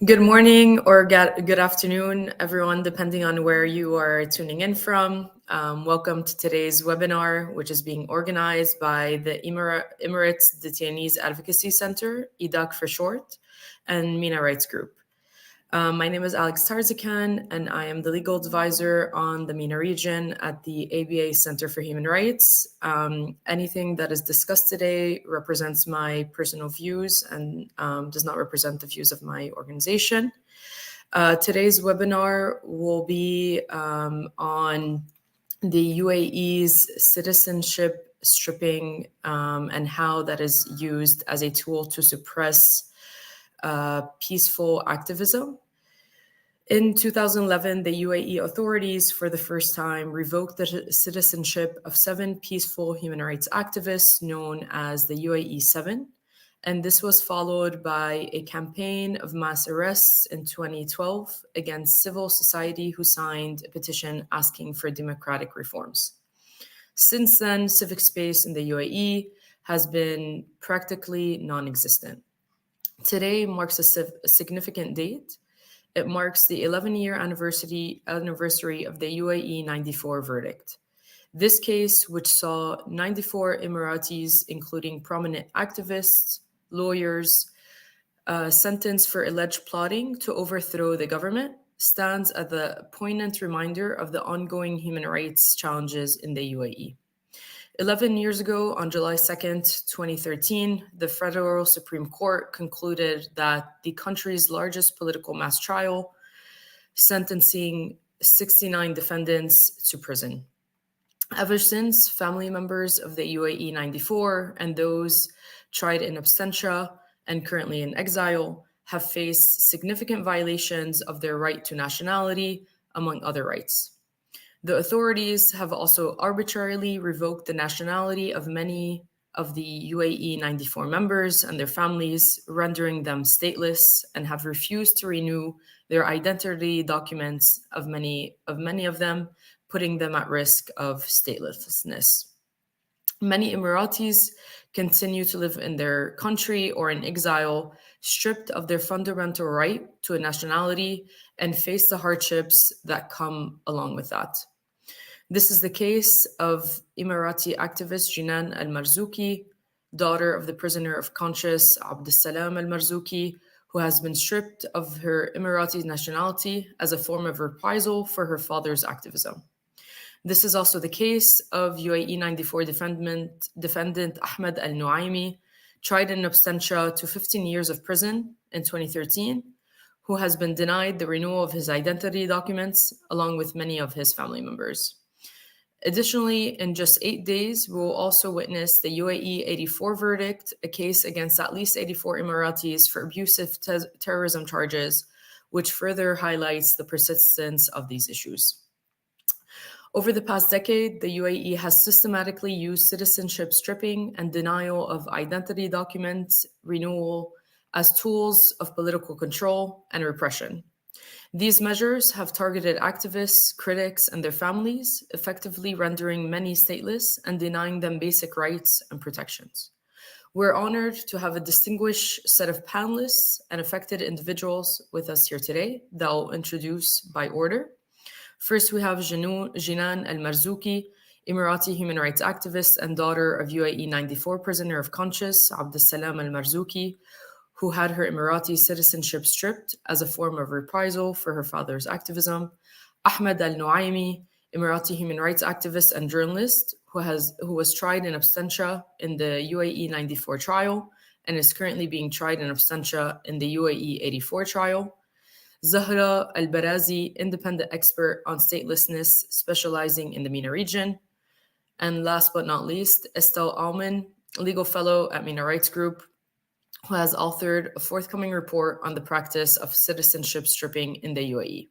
Good morning or good afternoon, everyone, depending on where you are tuning in from. Welcome to today's webinar, which is being organized by the Emirates Detainees Advocacy Center, EDAC for short, and MENA Rights Group. My name is Alex Tarzakan, and I am the legal advisor on the MENA region at the ABA Center for Human Rights. Anything that is discussed today represents my personal views and does not represent the views of my organization. Today's webinar will be on the UAE's citizenship stripping and how that is used as a tool to suppress peaceful activism. In 2011, the UAE authorities, for the first time, revoked the citizenship of 7 peaceful human rights activists known as the UAE 7, and this was followed by a campaign of mass arrests in 2012 against civil society who signed a petition asking for democratic reforms. Since then, civic space in the UAE has been practically non-existent. Today marks a significant date. It marks the 11-year anniversary of the UAE 94 verdict. This case, which saw 94 Emiratis, including prominent activists, lawyers, sentenced for alleged plotting to overthrow the government, stands as a poignant reminder of the ongoing human rights challenges in the UAE. 11 years ago, on July 2nd, 2013, the Federal Supreme Court concluded that the country's largest political mass trial, sentencing 69 defendants to prison. Ever since, family members of the UAE 94 and those tried in absentia and currently in exile have faced significant violations of their right to nationality, among other rights. The authorities have also arbitrarily revoked the nationality of many of the UAE 94 members and their families, rendering them stateless, and have refused to renew their identity documents of many of them, putting them at risk of statelessness. Many Emiratis continue to live in their country or in exile, stripped of their fundamental right to a nationality, and face the hardships that come along with that. This is the case of Emirati activist Jinan al-Marzouki, daughter of the prisoner of conscience Abdessalam al-Marzouki, who has been stripped of her Emirati nationality as a form of reprisal for her father's activism. This is also the case of UAE 94 defendant Ahmed al-Nuaimi, tried in absentia to 15 years of prison in 2013, who has been denied the renewal of his identity documents along with many of his family members. Additionally, in just 8 days, we will also witness the UAE 84 verdict, a case against at least 84 Emiratis for abusive terrorism charges, which further highlights the persistence of these issues. Over the past decade, the UAE has systematically used citizenship stripping and denial of identity documents renewal as tools of political control and repression. These measures have targeted activists, critics, and their families, effectively rendering many stateless and denying them basic rights and protections. We're honored to have a distinguished set of panelists and affected individuals with us here today that I'll introduce by order. First, we have Jinan al-Marzouki, Emirati human rights activist and daughter of UAE 94 prisoner of conscience Abdessalam al-Marzouki, who had her Emirati citizenship stripped as a form of reprisal for her father's activism. Ahmed al-Nuaimi, Emirati human rights activist and journalist, who was tried in absentia in the UAE 94 trial and is currently being tried in absentia in the UAE 84 trial. Zahra al-Barazi, independent expert on statelessness, specializing in the MENA region. And last but not least, Estelle Alman, legal fellow at MENA Rights Group, who has authored a forthcoming report on the practice of citizenship stripping in the UAE.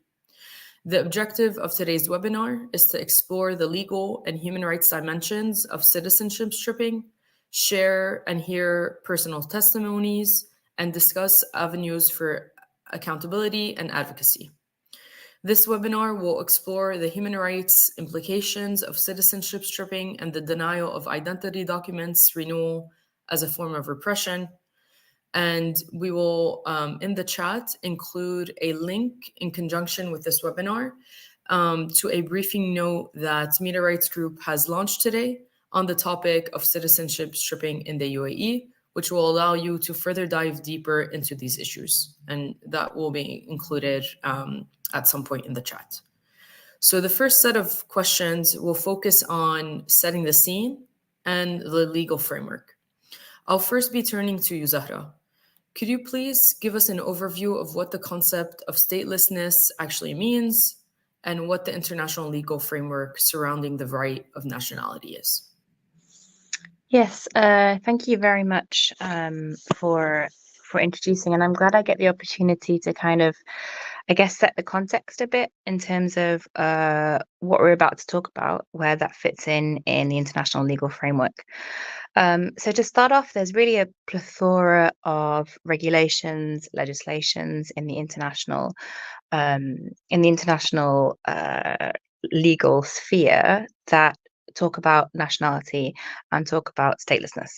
The objective of today's webinar is to explore the legal and human rights dimensions of citizenship stripping, share and hear personal testimonies, and discuss avenues for accountability and advocacy. This webinar will explore the human rights implications of citizenship stripping and the denial of identity documents renewal as a form of repression, And we will, in the chat, include a link in conjunction with this webinar to a briefing note that Media Rights Group has launched today on the topic of citizenship stripping in the UAE, which will allow you to further dive deeper into these issues. And that will be included at some point in the chat. So the first set of questions will focus on setting the scene and the legal framework. I'll first be turning to you, Zahra. Could you please give us an overview of what the concept of statelessness actually means and what the international legal framework surrounding the right of nationality is? Yes, thank you very much for introducing, and I'm glad I get the opportunity to kind of, I guess, set the context a bit in terms of what we're about to talk about, where that fits in the international legal framework. So to start off, there's really a plethora of regulations, legislations in the international legal sphere that talk about nationality and talk about statelessness.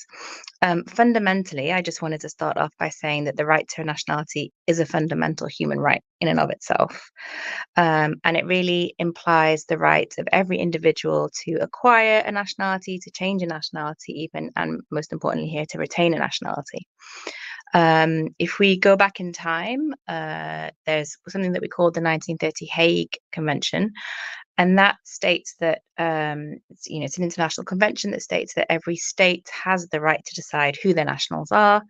Fundamentally, I just wanted to start off by saying that the right to nationality is a fundamental human right in and of itself. And it really implies the right of every individual to acquire a nationality, to change a nationality even, and most importantly here, to retain a nationality. If we go back in time, there's something that we call the 1930 Hague Convention, and that states that it's an international convention that states that every state has the right to decide who their nationals are,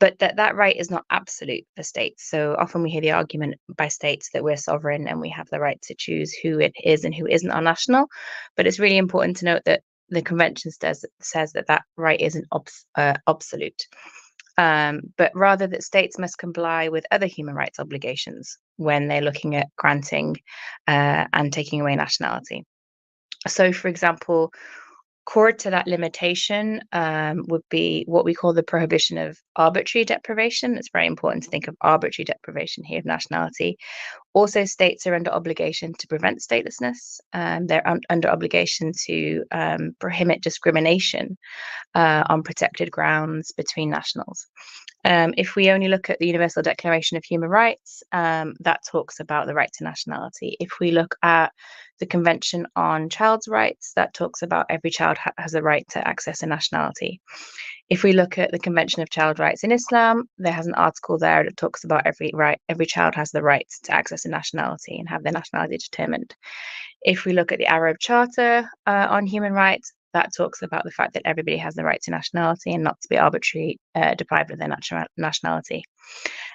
but that right is not absolute for states. So often we hear the argument by states that we're sovereign and we have the right to choose who it is and who isn't our national. But it's really important to note that the convention says that right isn't absolute. But rather that states must comply with other human rights obligations when they're looking at granting and taking away nationality. So, for example, core to that limitation would be what we call the prohibition of arbitrary deprivation. It's very important to think of arbitrary deprivation here of nationality. Also, states are under obligation to prevent statelessness. They're under obligation to prohibit discrimination on protected grounds between nationals. If we only look at the Universal Declaration of Human Rights, that talks about the right to nationality. If we look at the Convention on Child's Rights, that talks about every child has a right to access a nationality. If we look at the Convention of Child Rights in Islam, there has an article there that talks about every child has the right to access a nationality and have their nationality determined. If we look at the Arab Charter on human rights, that talks about the fact that everybody has the right to nationality and not to be arbitrarily deprived of their nationality.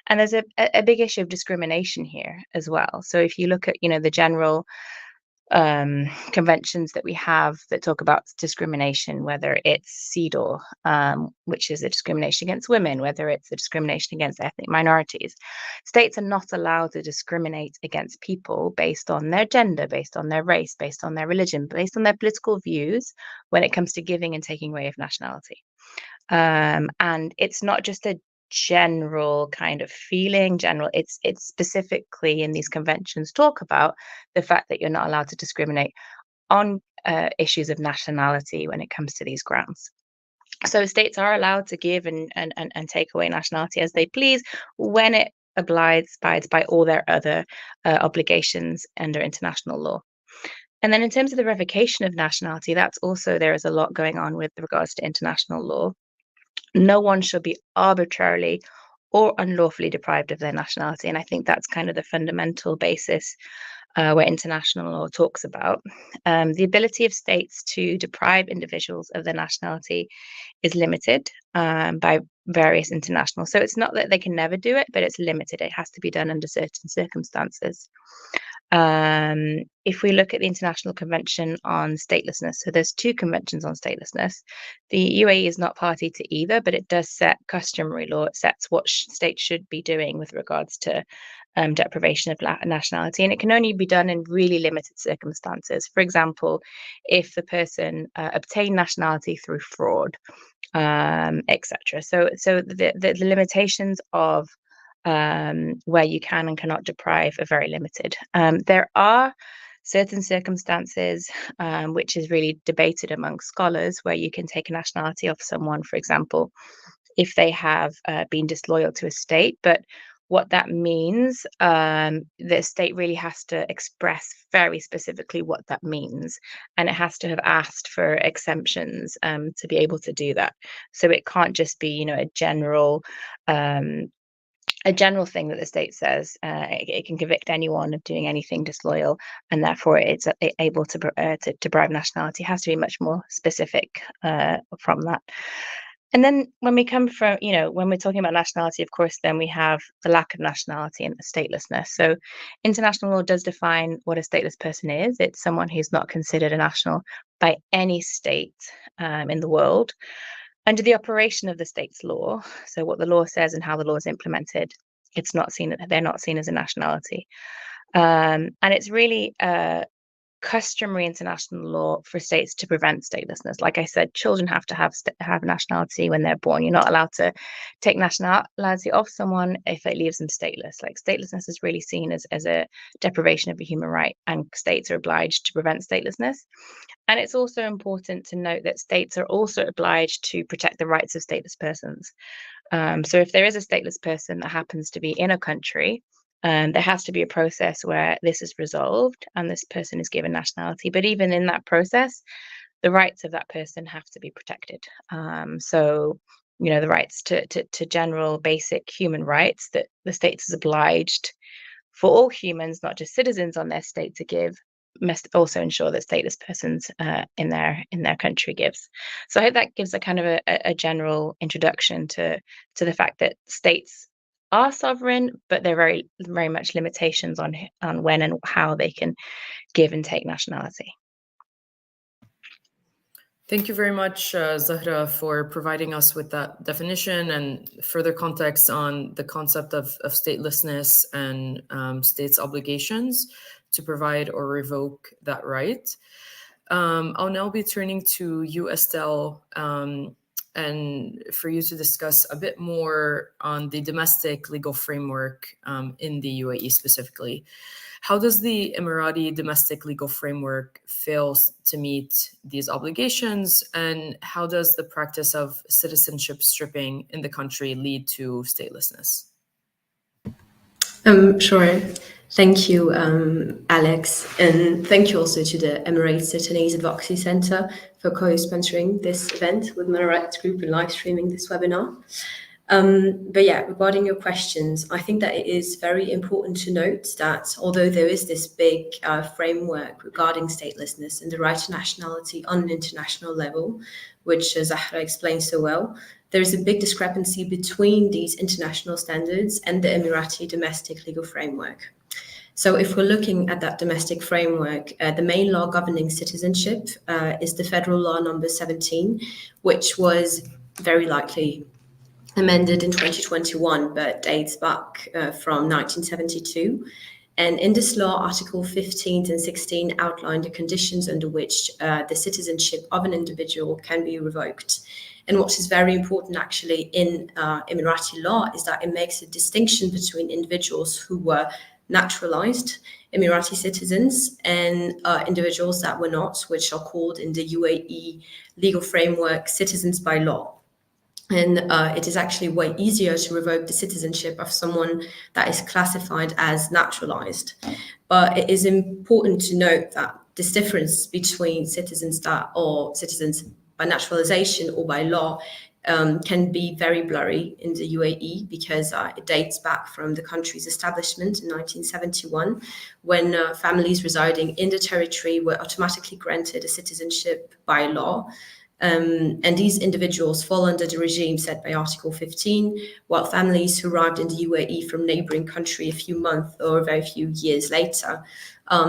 And there's a big issue of discrimination here as well. So if you look at, the general conventions that we have that talk about discrimination, whether it's CEDAW, which is a discrimination against women, whether it's a discrimination against ethnic minorities, states are not allowed to discriminate against people based on their gender, based on their race, based on their religion, based on their political views when it comes to giving and taking away of nationality. And it's not just a general kind of feeling, it's specifically in these conventions talk about the fact that you're not allowed to discriminate on issues of nationality when it comes to these grounds. So states are allowed to give and take away nationality as they please when it abides by all their other obligations under international law. And then in terms of the revocation of nationality, there is a lot going on with regards to international law. No one should be arbitrarily or unlawfully deprived of their nationality. And I think that's kind of the fundamental basis where international law talks about. The ability of states to deprive individuals of their nationality is limited by various international. So it's not that they can never do it, but it's limited. It has to be done under certain circumstances. If we look at the International Convention on Statelessness, so there's two conventions on statelessness. The UAE is not party to either, but it does set customary law. It sets what states should be doing with regards to deprivation of nationality, and it can only be done in really limited circumstances. For example, if the person obtained nationality through fraud, etc. So the limitations of where you can and cannot deprive are very limited. There are certain circumstances which is really debated among scholars where you can take a nationality off someone, for example, if they have been disloyal to a state. But what that means, the state really has to express very specifically what that means, and it has to have asked for exemptions to be able to do that. So it can't just be, a general thing that the state says. It can convict anyone of doing anything disloyal, and therefore it's able to derive nationality. It has to be much more specific from that. And then when we come from, when we're talking about nationality, of course, then we have the lack of nationality and statelessness. So international law does define what a stateless person is. It's someone who's not considered a national by any state in the world. Under the operation of the state's law, so what the law says and how the law is implemented, they're not seen as a nationality. And it's really customary international law for states to prevent statelessness. Like I said, children have to have nationality when they're born. You're not allowed to take nationality off someone if it leaves them stateless. Like, statelessness is really seen as a deprivation of a human right, and states are obliged to prevent statelessness. And it's also important to note that states are also obliged to protect the rights of stateless persons. So if there is a stateless person that happens to be in a country, there has to be a process where this is resolved and this person is given nationality. But even in that process, the rights of that person have to be protected. So, the rights to general basic human rights that the state is obliged for all humans, not just citizens on their state, to give, must also ensure that stateless persons in their country gives. So I hope that gives a kind of a general introduction to the fact that states are sovereign, but there are very, very much limitations on when and how they can give and take nationality. Thank you very much, Zahra, for providing us with that definition and further context on the concept of statelessness and states' obligations to provide or revoke that right. I'll now be turning to you, Estelle, and for you to discuss a bit more on the domestic legal framework in the UAE specifically. How does the Emirati domestic legal framework fail to meet these obligations, and how does the practice of citizenship stripping in the country lead to statelessness? Sure. Thank you, Alex, and thank you also to the Emirates Citizenship Advocacy Centre for co-sponsoring this event with Minaret Group and live streaming this webinar. But yeah, regarding your questions, I think that it is very important to note that although there is this big framework regarding statelessness and the right to nationality on an international level, which Zahra explained so well, there is a big discrepancy between these international standards and the Emirati domestic legal framework. So if we're looking at that domestic framework, the main law governing citizenship is the Federal Law number 17, which was very likely amended in 2021, but dates back from 1972. And in this law, Article 15 and 16 outline the conditions under which the citizenship of an individual can be revoked. And what is very important actually in Emirati law is that it makes a distinction between individuals who were naturalized Emirati citizens and individuals that were not, which are called in the UAE legal framework citizens by law. And it is actually way easier to revoke the citizenship of someone that is classified as naturalized. But it is important to note that this difference between citizens that are citizens by naturalization or by law can be very blurry in the UAE because it dates back from the country's establishment in 1971, when families residing in the territory were automatically granted a citizenship by law. And these individuals fall under the regime set by Article 15, while families who arrived in the UAE from neighboring country a few months or a very few years later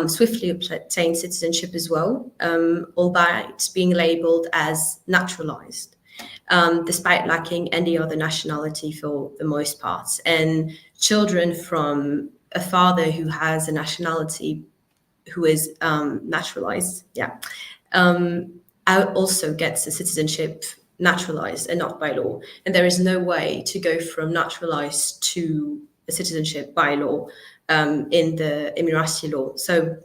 swiftly obtained citizenship as well, albeit being labeled as naturalized, despite lacking any other nationality for the most part. And children from a father who has a nationality who is naturalized, also gets a citizenship naturalized and not by law. And there is no way to go from naturalized to a citizenship by law in the Emirati law. So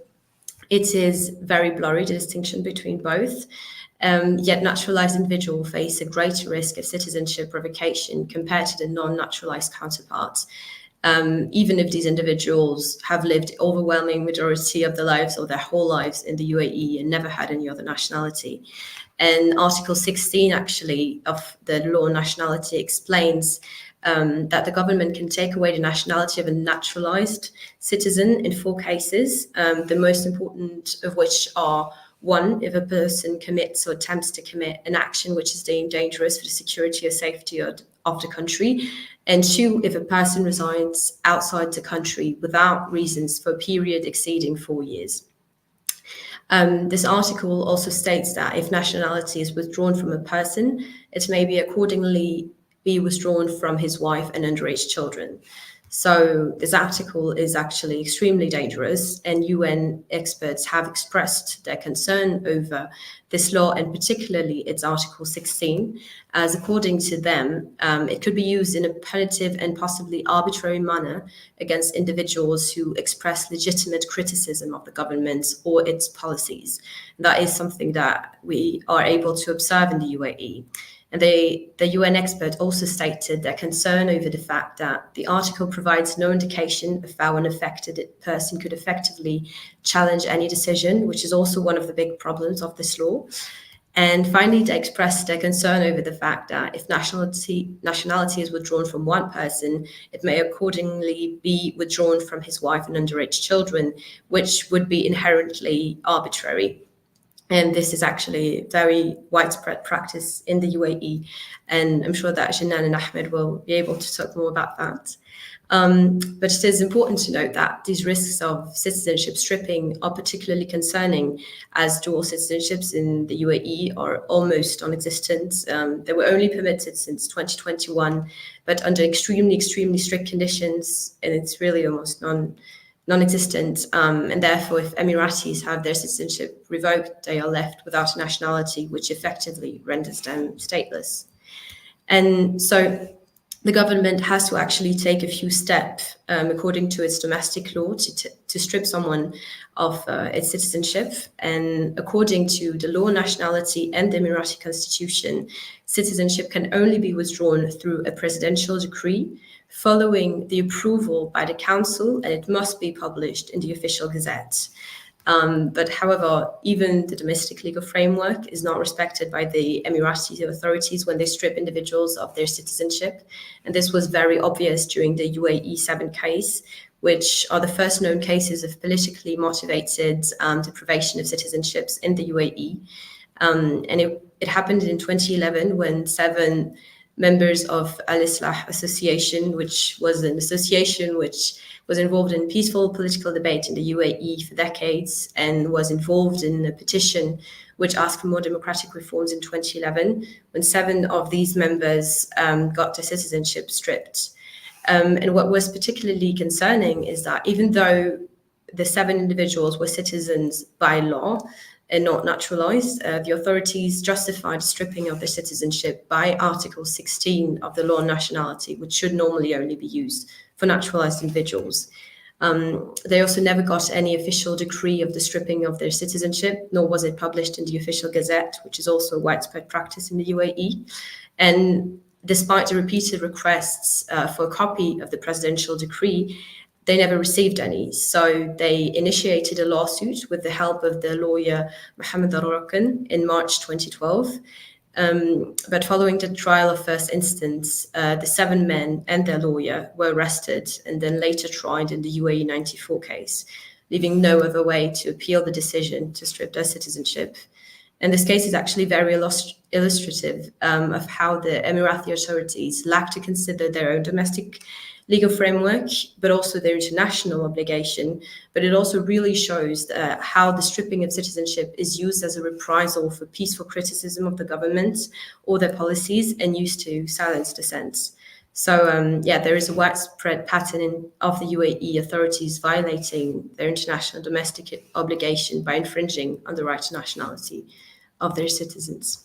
it is very blurry, the distinction between both. Yet naturalized individuals face a greater risk of citizenship revocation compared to the non-naturalized counterparts, even if these individuals have lived overwhelming majority of their lives or their whole lives in the UAE and never had any other nationality. And Article 16 actually of the law on nationality explains that the government can take away the nationality of a naturalized citizen in 4 cases, the most important of which are: 1, if a person commits or attempts to commit an action which is deemed dangerous for the security or safety of the country, and 2, if a person resides outside the country without reasons for a period exceeding 4 years. This article also states that if nationality is withdrawn from a person, it may be accordingly be withdrawn from his wife and underage children. So this article is actually extremely dangerous, and UN experts have expressed their concern over this law, and particularly its Article 16, as according to them, it could be used in a punitive and possibly arbitrary manner against individuals who express legitimate criticism of the government or its policies. And that is something that we are able to observe in the UAE. And the UN expert also stated their concern over the fact that the article provides no indication of how an affected person could effectively challenge any decision, which is also one of the big problems of this law. And finally, they expressed their concern over the fact that if nationality is withdrawn from one person, it may accordingly be withdrawn from his wife and underage children, which would be inherently arbitrary. And this is actually very widespread practice in the UAE. And I'm sure that Jinan and Ahmed will be able to talk more about that. But it is important to note that these risks of citizenship stripping are particularly concerning, as dual citizenships in the UAE are almost non-existent. They were only permitted since 2021, but under extremely strict conditions, and it's really almost non-existent, and therefore if Emiratis have their citizenship revoked, they are left without a nationality, which effectively renders them stateless. And so the government has to actually take a few steps according to its domestic law to strip someone of its citizenship. And according to the law on nationality and the Emirati constitution, citizenship can only be withdrawn through a presidential decree following the approval by the council, and it must be published in the official gazette. But however, even the domestic legal framework is not respected by the Emirati authorities when they strip individuals of their citizenship. And this was very obvious during the UAE 7 case, which are the first known cases of politically motivated deprivation of citizenships in the UAE. And it happened in 2011 when 7 members of Al-Islah Association, which was an association which was involved in peaceful political debate in the UAE for decades and was involved in a petition which asked for more democratic reforms in 2011, when 7 of these members got their citizenship stripped. And what was particularly concerning is that even though the 7 individuals were citizens by law and not naturalized, the authorities justified stripping of their citizenship by Article 16 of the law on nationality, which should normally only be used for naturalized individuals. They also never got any official decree of the stripping of their citizenship, nor was it published in the official gazette, which is also a widespread practice in the UAE. And despite the repeated requests for a copy of the presidential decree, they never received any. So they initiated a lawsuit with the help of the lawyer Mohammed Al-Rakan in March 2012. But following the trial of first instance, the 7 men and their lawyer were arrested and then later tried in the UAE 94 case, leaving no other way to appeal the decision to strip their citizenship. And this case is actually very illustrative of how the Emirati authorities lack to consider their own domestic legal framework, but also their international obligation. But it also really shows how the stripping of citizenship is used as a reprisal for peaceful criticism of the government or their policies and used to silence dissent. So there is a widespread pattern of the UAE authorities violating their international domestic obligation by infringing on the right to nationality of their citizens.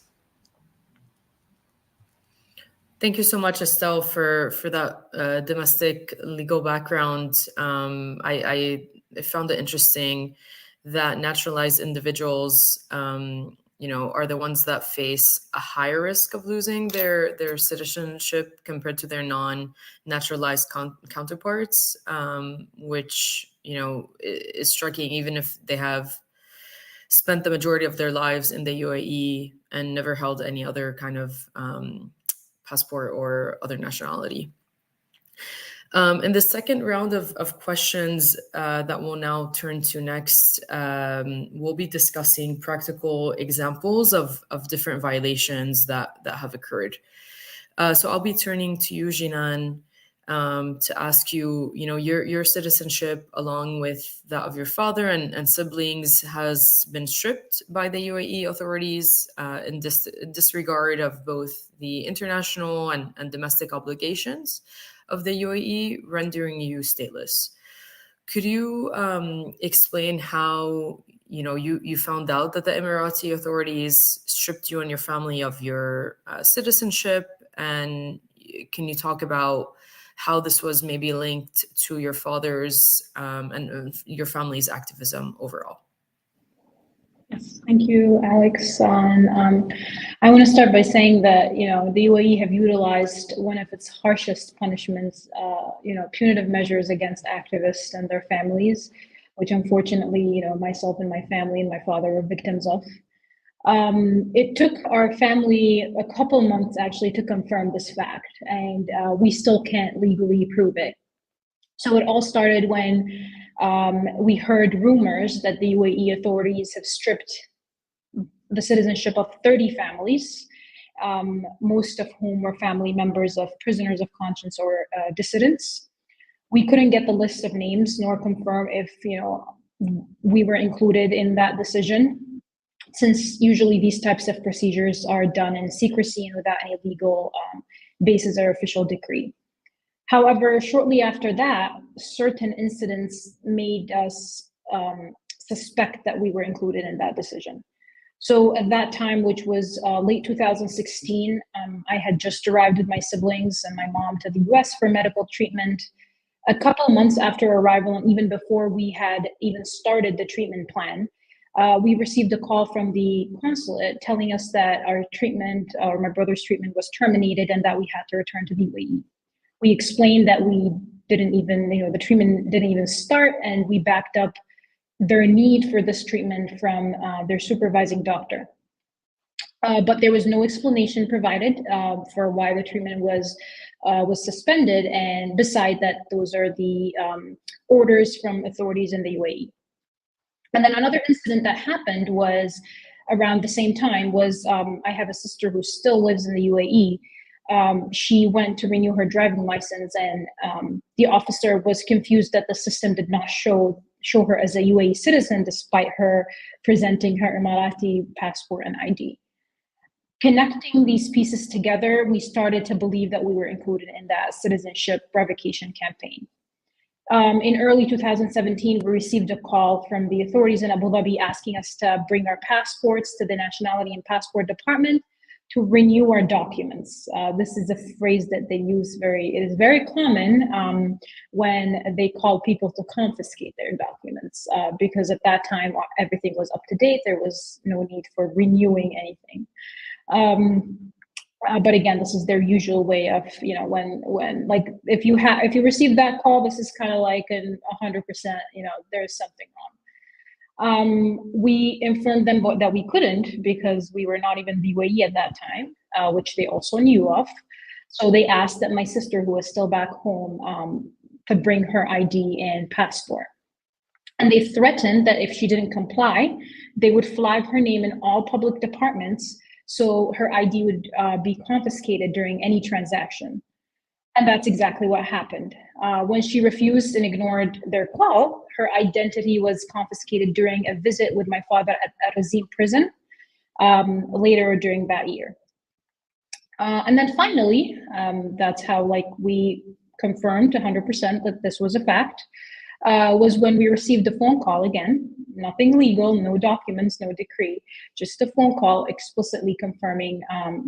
Thank you so much, Estelle, for that domestic legal background. I found it interesting that naturalized individuals are the ones that face a higher risk of losing their citizenship compared to their non-naturalized counterparts, which is striking, even if they have spent the majority of their lives in the UAE and never held any other kind of passport or other nationality. In the second round of questions that we'll now turn to next, we'll be discussing practical examples of different violations that have occurred. So I'll be turning to you, Jinan, to ask you, your citizenship, along with that of your father and siblings, has been stripped by the UAE authorities in disregard of both the international and domestic obligations of the UAE, rendering you stateless. Could you explain how you found out that the Emirati authorities stripped you and your family of your citizenship, and can you talk about how this was maybe linked to your father's and your family's activism overall? Yes, thank you, Alex. I want to start by saying that the UAE have utilized one of its harshest punishments, punitive measures against activists and their families, which unfortunately, myself and my family and my father were victims of. It took our family a couple months actually to confirm this fact, and we still can't legally prove it. So it all started when we heard rumors that the UAE authorities have stripped the citizenship of 30 families, most of whom were family members of prisoners of conscience or dissidents. We couldn't get the list of names nor confirm if we were included in that decision, since usually these types of procedures are done in secrecy and without any legal basis or official decree. However, shortly after that, certain incidents made us suspect that we were included in that decision. So at that time, which was late 2016, I had just arrived with my siblings and my mom to the US for medical treatment. A couple of months after arrival, and even before we had even started the treatment plan, we received a call from the consulate telling us that our treatment, or my brother's treatment, was terminated and that we had to return to the UAE. We explained that we didn't even, the treatment didn't even start, and we backed up their need for this treatment from their supervising doctor. But there was no explanation provided for why the treatment was suspended, and beside that, those are the orders from authorities in the UAE. And then another incident that happened was around the same time was I have a sister who still lives in the UAE. She went to renew her driving license, and the officer was confused that the system did not show her as a UAE citizen, despite her presenting her Emirati passport and ID. Connecting these pieces together, we started to believe that we were included in that citizenship revocation campaign. In early 2017, we received a call from the authorities in Abu Dhabi asking us to bring our passports to the Nationality and Passport Department to renew our documents. This is a phrase that they use it is very common when they call people to confiscate their documents, because at that time, everything was up to date. There was no need for renewing anything. But again, this is their usual way of, when like, if you receive that call, this is kind of like 100%, there's something wrong. We informed them that we couldn't, because we were not even the UAE at that time, which they also knew of. So they asked that my sister, who was still back home, to bring her ID and passport. And they threatened that if she didn't comply, they would flag her name in all public departments, so her ID would be confiscated during any transaction. And that's exactly what happened. When she refused and ignored their call, her identity was confiscated during a visit with my father at Razim prison later during that year. And then finally, that's how we confirmed 100% that this was a fact, was when we received a phone call again, nothing legal, no documents, no decree, just a phone call explicitly confirming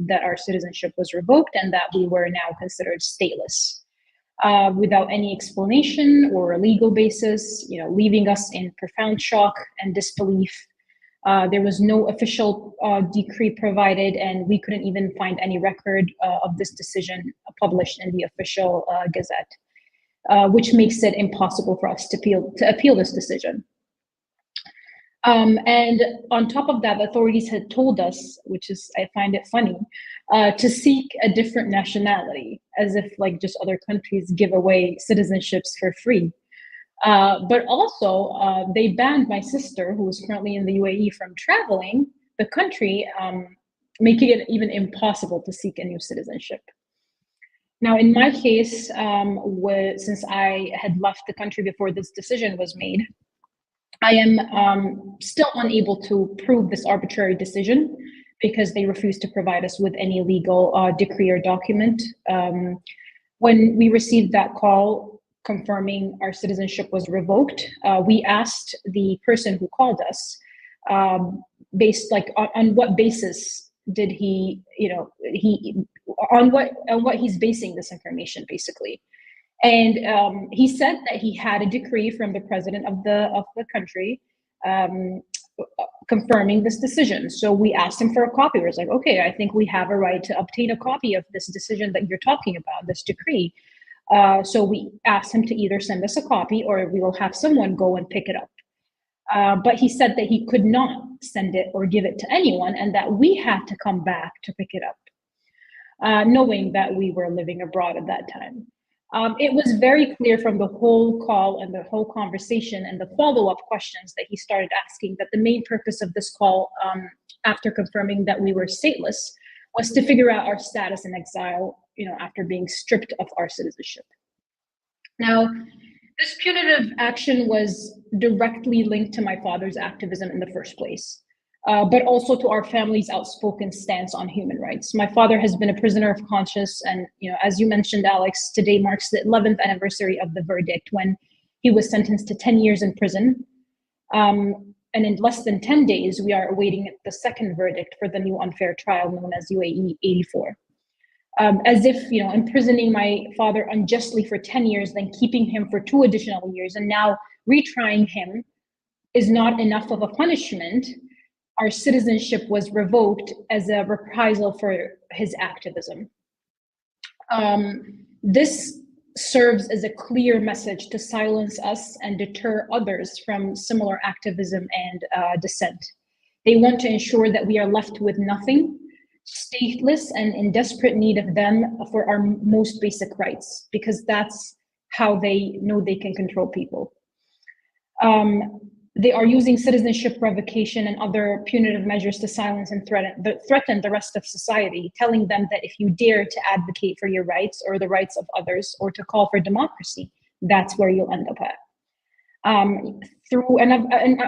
that our citizenship was revoked and that we were now considered stateless, without any explanation or a legal basis, leaving us in profound shock and disbelief. There was no official decree provided, and we couldn't even find any record of this decision published in the official Gazette, which makes it impossible for us to appeal this decision. And on top of that, authorities had told us, which is, I find it funny, to seek a different nationality, as if like just other countries give away citizenships for free. But also, they banned my sister, who is currently in the UAE, from traveling the country, making it even impossible to seek a new citizenship. Now, in my case, since I had left the country before this decision was made, I am still unable to prove this arbitrary decision because they refuse to provide us with any legal decree or document. When we received that call confirming our citizenship was revoked, we asked the person who called us, based like on what basis did he, on what he's basing this information, basically. And he said that he had a decree from the president of the country confirming this decision. So we asked him for a copy. We was like, okay, I think we have a right to obtain a copy of this decision that you're talking about, this decree. So we asked him to either send us a copy or we will have someone go and pick it up. But he said that he could not send it or give it to anyone and that we had to come back to pick it up, knowing that we were living abroad at that time. It was very clear from the whole call and the whole conversation and the follow-up questions that he started asking that the main purpose of this call, after confirming that we were stateless, was to figure out our status in exile, after being stripped of our citizenship. Now, this punitive action was directly linked to my father's activism in the first place, but also to our family's outspoken stance on human rights. My father has been a prisoner of conscience, and as you mentioned, Alex, today marks the 11th anniversary of the verdict when he was sentenced to 10 years in prison. And in less than 10 days, we are awaiting the second verdict for the new unfair trial known as UAE 84. As if, imprisoning my father unjustly for 10 years, then keeping him for 2 additional years, and now retrying him is not enough of a punishment. Our citizenship was revoked as a reprisal for his activism. This serves as a clear message to silence us and deter others from similar activism and dissent. They want to ensure that we are left with nothing, stateless and in desperate need of them for our most basic rights, because that's how they know they can control people. They are using citizenship revocation and other punitive measures to silence and threaten the rest of society, telling them that if you dare to advocate for your rights or the rights of others or to call for democracy, that's where you'll end up at.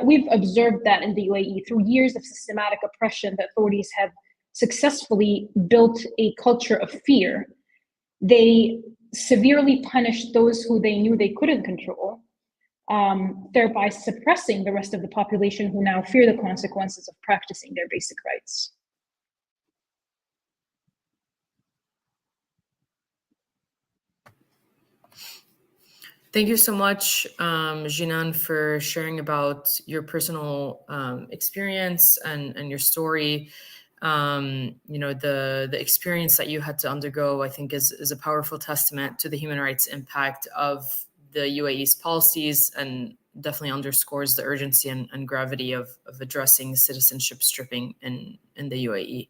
We've observed that in the UAE through years of systematic oppression, the authorities have successfully built a culture of fear. They severely punished those who they knew they couldn't control, thereby suppressing the rest of the population who now fear the consequences of practicing their basic rights. Thank you so much, Jinan, for sharing about your personal experience and your story. The experience that you had to undergo, I think, is a powerful testament to the human rights impact of the UAE's policies and definitely underscores the urgency and gravity of addressing citizenship stripping in the UAE.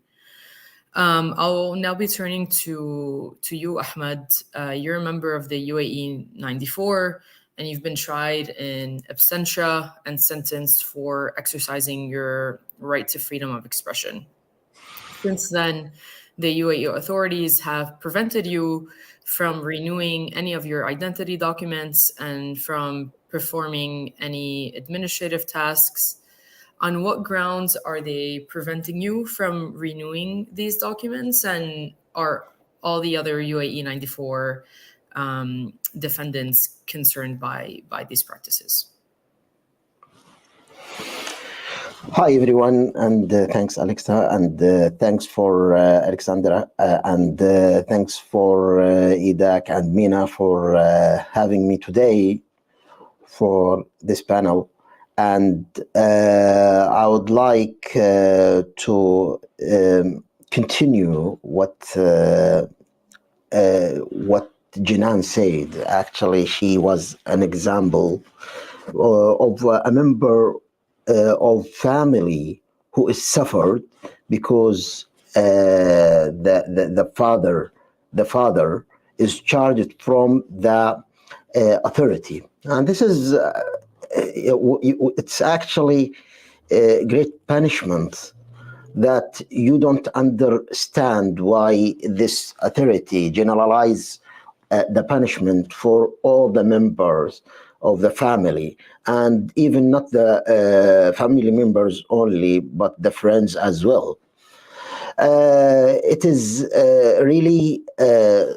I'll now be turning to you, Ahmed. You're a member of the UAE 94, and you've been tried in absentia and sentenced for exercising your right to freedom of expression. Since then, the UAE authorities have prevented you from renewing any of your identity documents and from performing any administrative tasks. On what grounds are they preventing you from renewing these documents? And are all the other UAE 94 defendants concerned by these practices? Hi, everyone, and thanks, Alexa, and thanks for Alexandra, and thanks for Idak and Mina for having me today for this panel. And I would like to continue what Jinan said. Actually, she was an example of a member of family who is suffered because the father is charged from the authority, and this is it's actually a great punishment that you don't understand why this authority generalize the punishment for all the members of the family, and even not the family members only, but the friends as well. It is really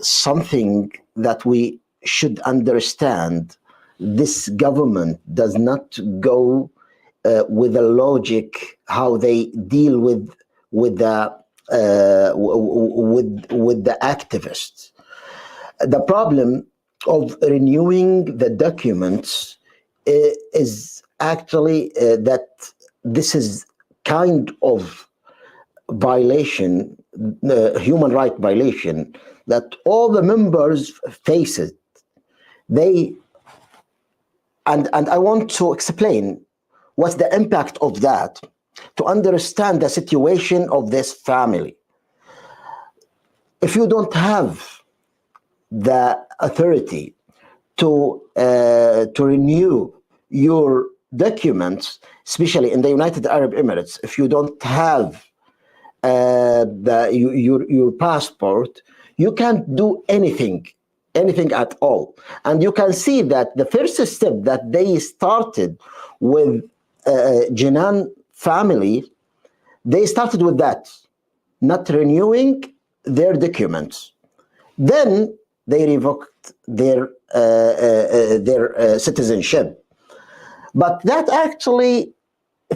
something that we should understand. This government does not go with a logic how they deal with the with the activists. The problem of renewing the documents is actually that this is kind of violation, human right violation, that all the members face it. And I want to explain what's the impact of that to understand the situation of this family. If you don't have the authority to renew your documents, especially in the United Arab Emirates, if you don't have your passport, you can't do anything at all. And you can see that the first step that they started with Jinan family, they started with that, not renewing their documents. Then they revoked their citizenship. But that actually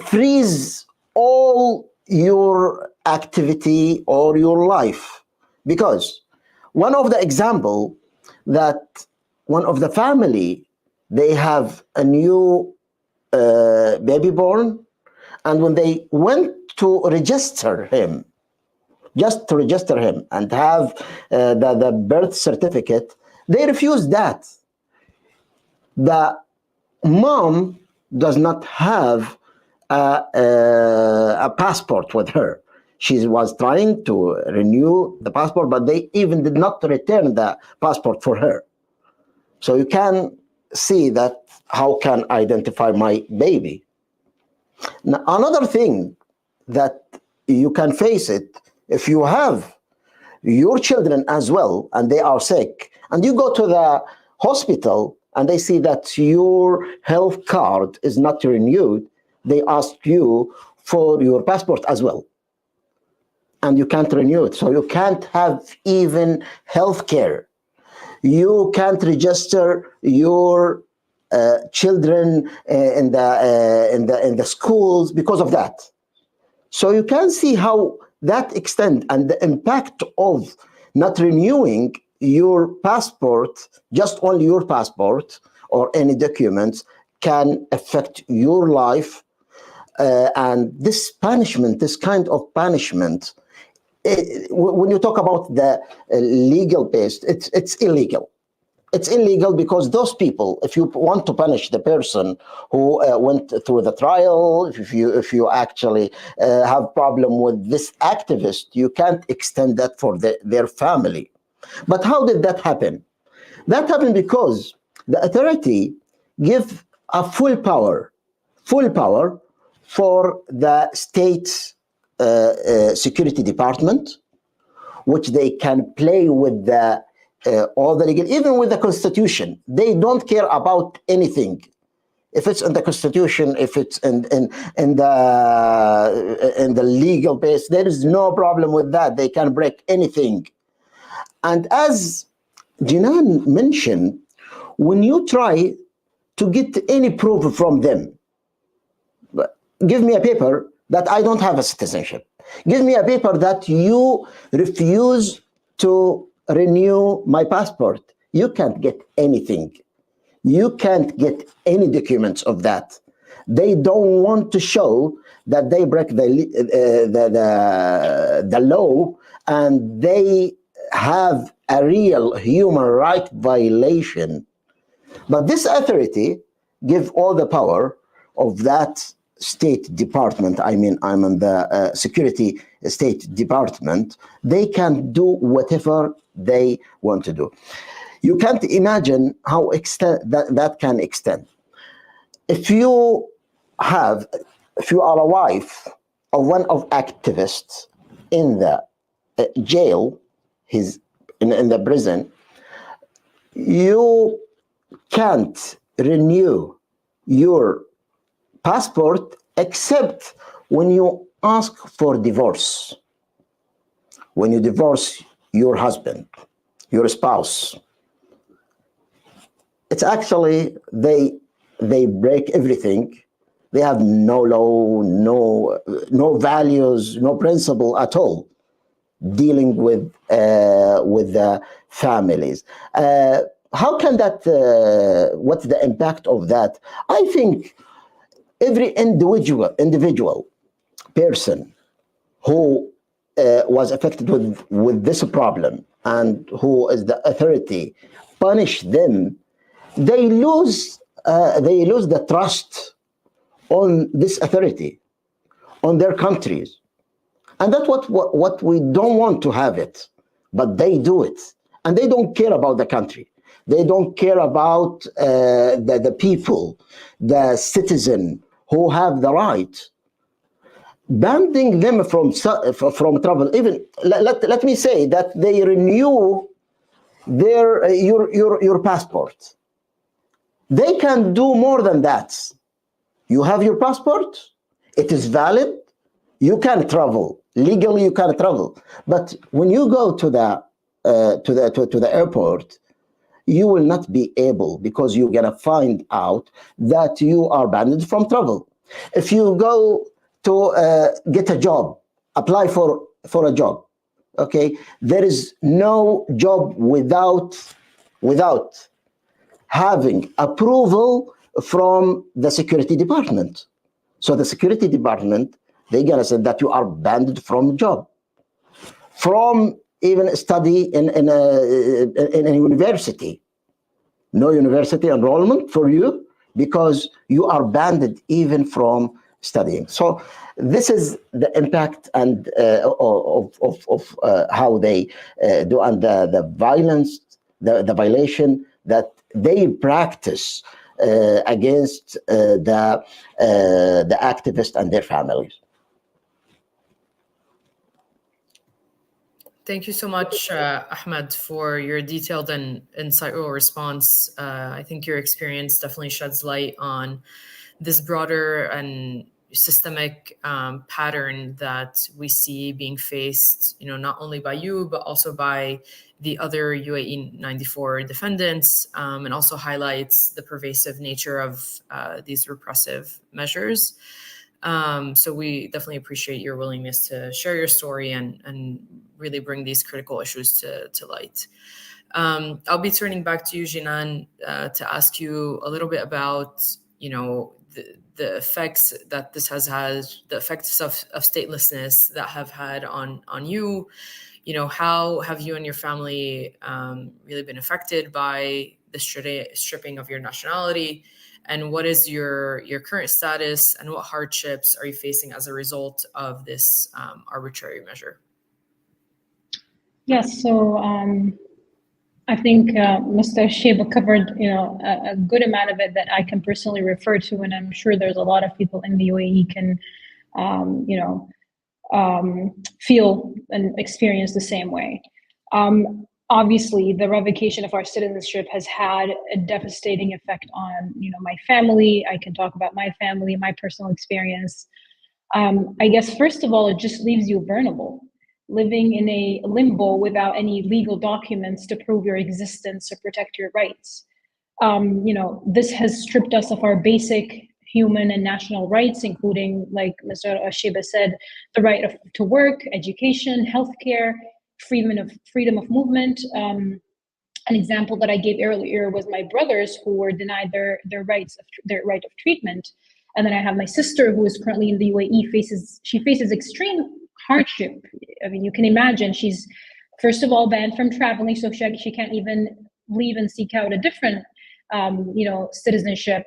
frees all your activity or your life, because one of the example that one of the family, they have a new baby born, and when they went to register him, just to register him and have the birth certificate, they refused that. The mom does not have a passport with her. She was trying to renew the passport, but they even did not return the passport for her. So you can see that how can I identify my baby? Now, another thing that you can face it, if you have your children as well and they are sick, and you go to the hospital and they see that your health card is not renewed, they ask you for your passport as well, and you can't renew it. So you can't have even health care. You can't register your children in the schools because of that. So you can see how that extent and the impact of not renewing your passport, just only your passport or any documents, can affect your life. And this punishment, this kind of punishment, when you talk about the legal base, it's illegal. It's illegal because those people, if you want to punish the person who went through the trial, if you actually have problem with this activist, you can't extend that for their family. But how did that happen? That happened because the authority give a full power for the state's security department, which they can play with the all the legal, even with the constitution. They don't care about anything. If it's in the constitution, if it's in the legal base, there is no problem with that. They can break anything. And as Jinan mentioned, when you try to get any proof from them, give me a paper that I don't have a citizenship. Give me a paper that you refuse to renew my passport. You can't get anything. You can't get any documents of that. They don't want to show that they break the law, and they have a real human right violation. But this authority give all the power of that State Department. I mean, I'm in the Security State Department. They can do whatever they want to do. You can't imagine how that can extend. If you are a wife of one of activists in the jail, he's in the prison, you can't renew your passport except when you ask for divorce. When you divorce your husband, your spouse, it's actually they break everything. They have no law, no values, no principle at all dealing with the families. How can that? What's the impact of that? I think every individual person who was affected with this problem and who is the authority punish them, they lose the trust on this authority, on their countries. And that's what we don't want to have it, but they do it. And they don't care about the country. They don't care about the people, the citizen who have the right. Banning them from travel, even let me say that they renew your passport. They can do more than that. You have your passport, it is valid, you can travel. Legally, you can travel. But when you go to the airport, you will not be able, because you're gonna find out that you are banned from travel. If you go to get a job, apply for a job, okay, there is no job without having approval from the security department. So the security department, they're gonna say that you are banned from job, from even study in a university. No university enrollment for you because you are banned even from studying. So this is the impact and of how they do, and the violence, the violation that they practice against the activists and their families. Thank you so much, Ahmed, for your detailed and insightful response. I think your experience definitely sheds light on this broader and systemic pattern that we see being faced, not only by you, but also by the other UAE 94 defendants, and also highlights the pervasive nature of these repressive measures. So we definitely appreciate your willingness to share your story and really bring these critical issues to light. I'll be turning back to you, Jinan, to ask you a little bit about, the effects that this has had, the effects of statelessness that have had on you. How have you and your family really been affected by the stripping of your nationality? And what is your current status, and what hardships are you facing as a result of this arbitrary measure? Yes, so I think Mr. Sheba covered, a good amount of it that I can personally refer to, and I'm sure there's a lot of people in the UAE can, feel and experience the same way. Obviously, the revocation of our citizenship has had a devastating effect on, my family. I can talk about my family, my personal experience. I guess, first of all, it just leaves you vulnerable, living in a limbo without any legal documents to prove your existence or protect your rights. This has stripped us of our basic human and national rights, including, like Mr. Sheba said, the right to work, education, healthcare, freedom of movement. An example that I gave earlier was my brothers who were denied their right of treatment And then I have my sister who is currently in the UAE, faces extreme hardship. I mean, you can imagine she's, first of all, banned from traveling, so she can't even leave and seek out a different citizenship.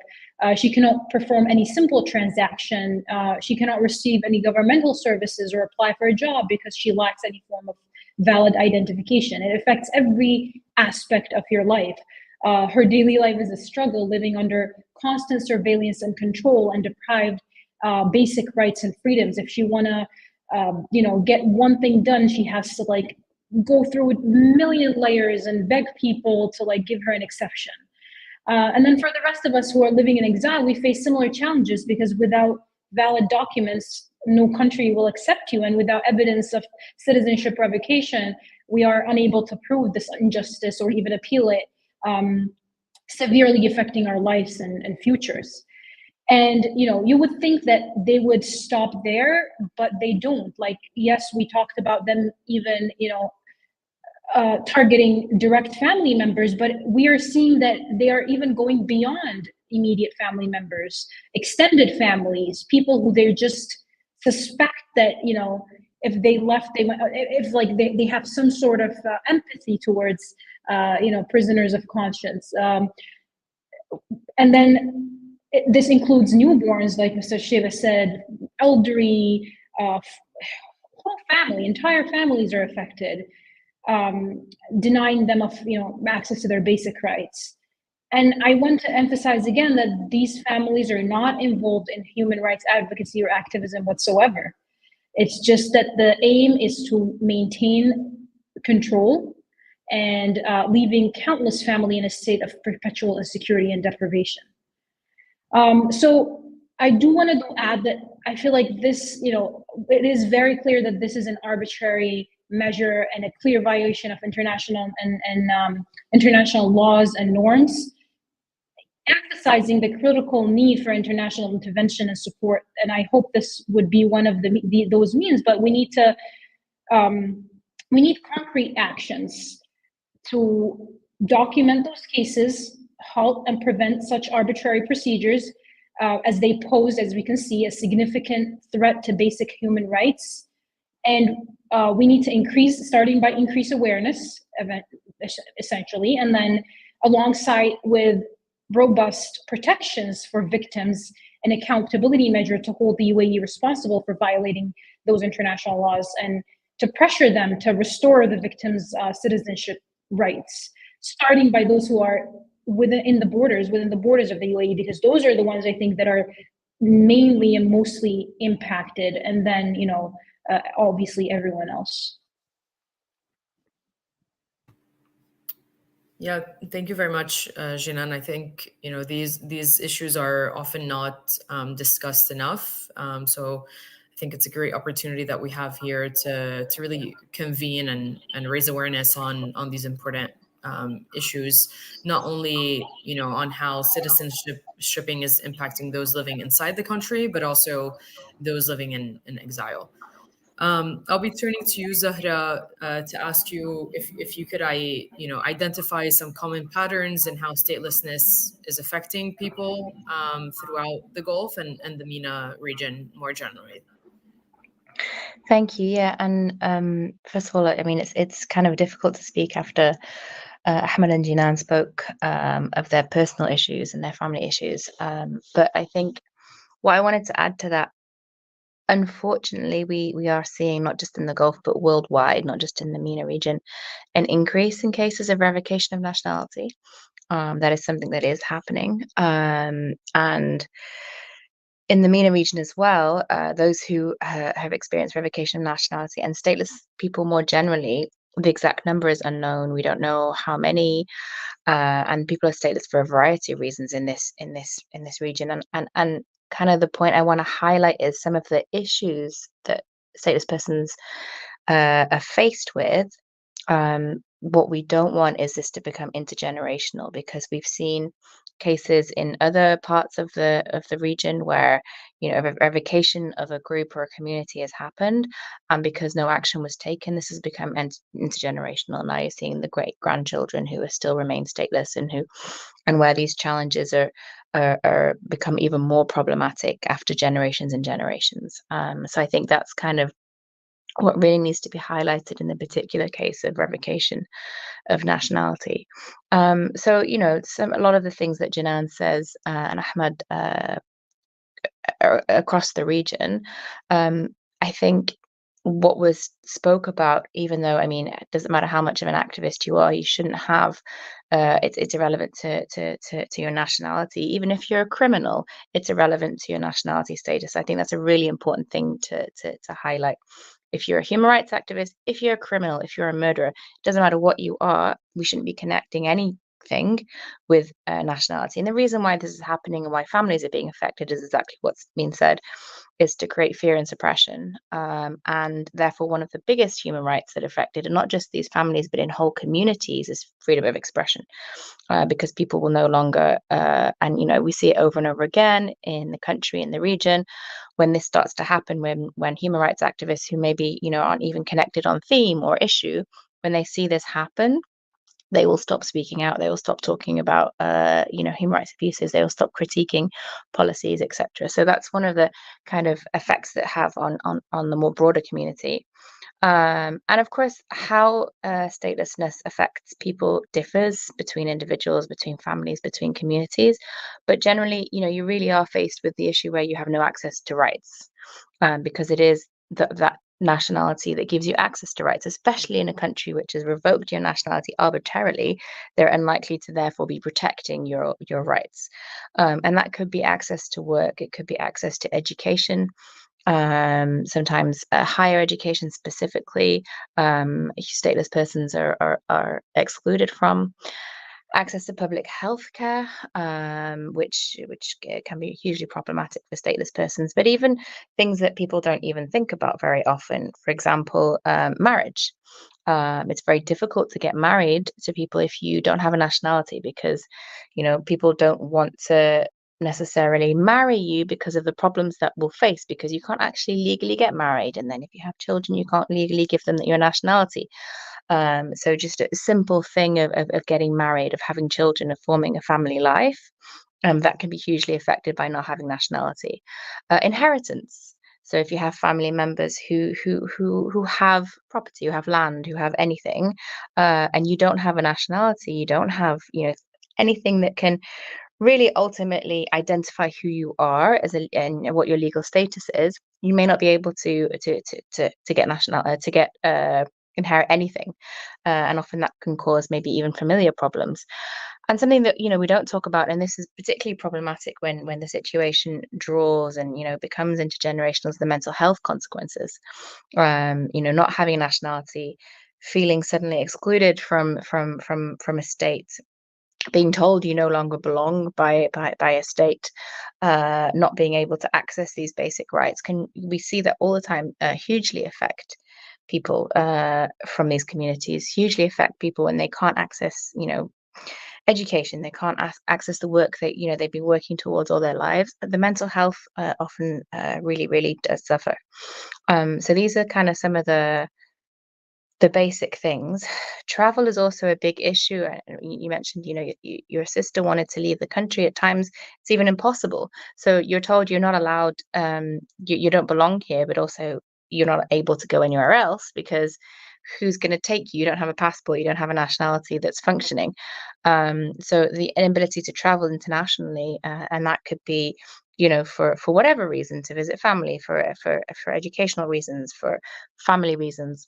She cannot perform any simple transaction. She cannot receive any governmental services or apply for a job because she lacks any form of valid identification. It affects every aspect of your life. Her daily life is a struggle, living under constant surveillance and control and deprived basic rights and freedoms. If she wanna, get one thing done, she has to go through a million layers and beg people to give her an exception. And then for the rest of us who are living in exile, we face similar challenges because without valid documents, no country will accept you. And without evidence of citizenship revocation, we are unable to prove this injustice or even appeal it, severely affecting our lives and futures. And you would think that they would stop there, but they don't. Yes, we talked about them even targeting direct family members, but we are seeing that they are even going beyond immediate family members, extended families, people who they just suspect that if they left, they have some sort of empathy towards prisoners of conscience, and then this includes newborns, like Mr. Shiva said, elderly, whole family, entire families are affected, denying them of access to their basic rights. And I want to emphasize again that these families are not involved in human rights advocacy or activism whatsoever. It's just that the aim is to maintain control and leaving countless family in a state of perpetual insecurity and deprivation. So I do want to add that I feel like this, it is very clear that this is an arbitrary measure and a clear violation of international and international laws and norms, emphasizing the critical need for international intervention and support. And I hope this would be one of those means, but we need to, we need concrete actions to document those cases, halt and prevent such arbitrary procedures as they pose, as we can see, a significant threat to basic human rights. And we need to increase awareness, essentially, and then alongside with robust protections for victims and accountability measure to hold the UAE responsible for violating those international laws and to pressure them to restore the victims' citizenship rights, starting by those who are within the borders of the UAE, because those are the ones I think that are mainly and mostly impacted, and then obviously everyone else. Yeah, thank you very much, Jinan. I think these issues are often not discussed enough. So I think it's a great opportunity that we have here to really convene and raise awareness on these important issues, not only on how citizenship stripping is impacting those living inside the country, but also those living in exile. I'll be turning to you, Zahra, to ask you if you could identify some common patterns in how statelessness is affecting people throughout the Gulf and the MENA region more generally. Thank you. Yeah, and first of all, I mean, it's kind of difficult to speak after Ahmed and Jinan spoke of their personal issues and their family issues. But I think what I wanted to add to that, unfortunately, we are seeing, not just in the Gulf, but worldwide, not just in the MENA region, an increase in cases of revocation of nationality. That is something that is happening. And in the MENA region as well, those who have experienced revocation of nationality and stateless people more generally, the exact number is unknown. We don't know how many, and people are stateless for a variety of reasons in this region. And kind of the point I want to highlight is some of the issues that stateless persons are faced with. What we don't want is this to become intergenerational, because we've seen cases in other parts of the region where, you know, revocation of a group or a community has happened, and because no action was taken, this has become intergenerational. Now you're seeing the great grandchildren who are still remain stateless, and where these challenges are become even more problematic after generations and generations. So I think that's kind of what really needs to be highlighted in the particular case of revocation of nationality. So, you know, a lot of the things that Janan says and Ahmed across the region, I think what was spoke about, even though, I mean, it doesn't matter how much of an activist you are, you shouldn't have, it's irrelevant to your nationality. Even if you're a criminal, it's irrelevant to your nationality status. I think that's a really important thing to highlight. If you're a human rights activist, if you're a criminal, if you're a murderer, it doesn't matter what you are, we shouldn't be connecting anything with nationality. And the reason why this is happening and why families are being affected is exactly what's been said, is to create fear and suppression. And therefore, one of the biggest human rights that are affected, and not just these families, but in whole communities, is freedom of expression. Because people will no longer, and you know, we see it over and over again in the country, in the region, when this starts to happen, when human rights activists who maybe, you know, aren't even connected on theme or issue, when they see this happen, they will stop speaking out. They will stop talking about, you know, human rights abuses. They will stop critiquing policies, etc. So that's one of the kind of effects that have on the more broader community. And of course, how statelessness affects people differs between individuals, between families, between communities. But generally, you know, you really are faced with the issue where you have no access to rights, because it is that nationality that gives you access to rights, especially in a country which has revoked your nationality arbitrarily. They're unlikely to therefore be protecting your rights. And that could be access to work, it could be access to education, sometimes higher education specifically, stateless persons are excluded from. Access to public health care, which can be hugely problematic for stateless persons, but even things that people don't even think about very often. For example, marriage. It's very difficult to get married to people if you don't have a nationality, because, you know, people don't want to necessarily marry you because of the problems that we'll face, because you can't actually legally get married, and then if you have children, you can't legally give them your nationality. So just a simple thing of getting married, of having children, of forming a family life, that can be hugely affected by not having nationality. Inheritance. So if you have family members who have property, who have land, who have anything, and you don't have a nationality, you don't have, you know, anything that can really ultimately identify who you are and what your legal status is, you may not be able to get inherit anything, and often that can cause maybe even familiar problems. And something that, you know, we don't talk about, and this is particularly problematic when the situation draws and, you know, becomes intergenerational, is the mental health consequences. You know, not having nationality, feeling suddenly excluded from a state, being told you no longer belong by a state, not being able to access these basic rights, we see that all the time, hugely affect people from these communities, hugely affect people when they can't access, you know, education, they can't access the work that, you know, they've been working towards all their lives. The mental health often really does suffer. So these are kind of some of the basic things. Travel is also a big issue. You mentioned, you know, your sister wanted to leave the country. At times, it's even impossible. So you're told you're not allowed, you don't belong here, but also you're not able to go anywhere else, because who's going to take you? You don't have a passport, you don't have a nationality that's functioning. So the inability to travel internationally, and that could be, you know, for whatever reason, to visit family, for educational reasons, for family reasons,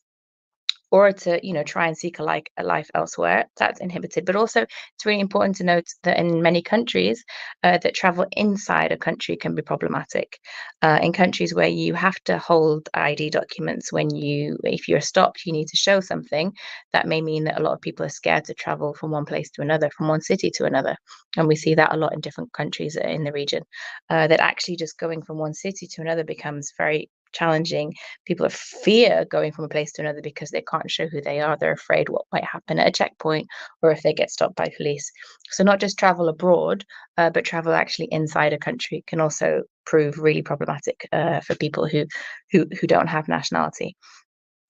or to, you know, try and seek a life elsewhere, that's inhibited. But also, it's really important to note that in many countries, that travel inside a country can be problematic. In countries where you have to hold ID documents, if you're stopped, you need to show something. That may mean that a lot of people are scared to travel from one place to another, from one city to another. And we see that a lot in different countries in the region, that actually just going from one city to another becomes very challenging. People fear going from a place to another because they can't show who they are. They're afraid what might happen at a checkpoint or if they get stopped by police. So not just travel abroad, but travel actually inside a country can also prove really problematic for people who don't have nationality.